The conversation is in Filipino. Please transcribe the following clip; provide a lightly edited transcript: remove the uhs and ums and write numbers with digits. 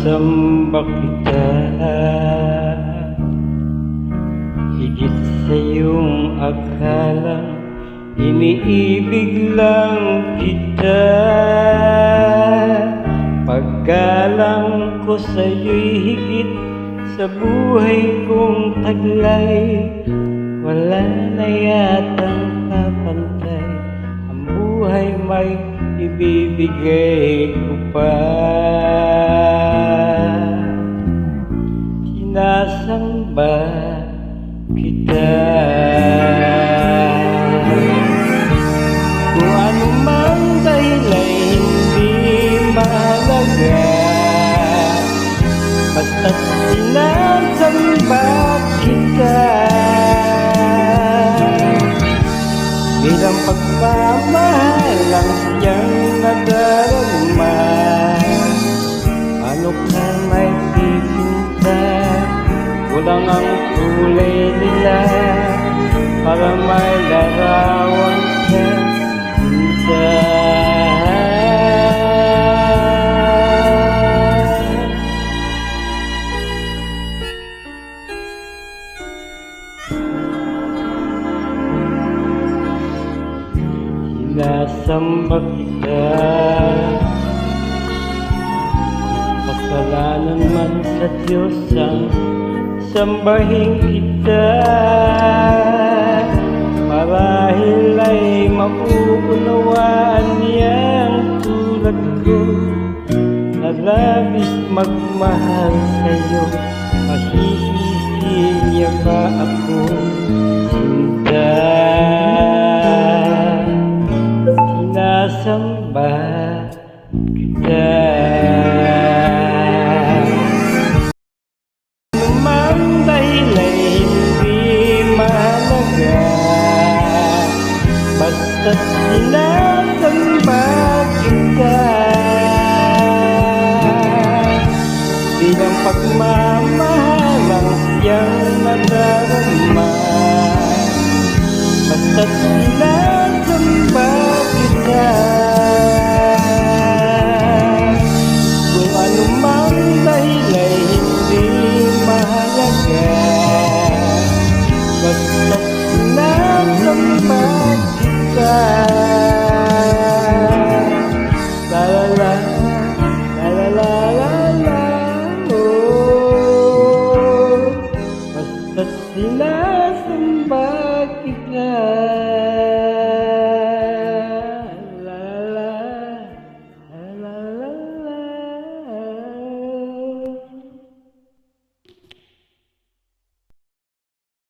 Sinasamba kita, higit sa iyong akala, iniibig lang kita. Paggalang ko sa'yo'y higit sa buhay kong taglay. Wala na yatang kapantay, ang buhay may ibibigay ko pa. Sinasamba kita, kung anumang dahilan hindi mahalaga, basta't sinasamba kita. Bilang pagmamahal ang siyang nadarama, ano ka may pipinta, kulang ang kulay nila para may larawan ka pinta. Sinasamba kita, kasalanan man sa Diyos ang sambahin kita. Marahil ay mauunawaan niyang tulad ko, na labis magmahal sa'yo. Masisisi niya ba ako, Sinta? Sinasamba kita, anumang dahilan hindi mahalaga, basta't sinasamba kita. Bilang pagmamahal ang siyang nadarama, basta't sinasamba kita. Kung anumang dahilan hindi mahalaga, basta't sinasamba kita. La la la, la la la la la, oh, basta't sinasamba kita.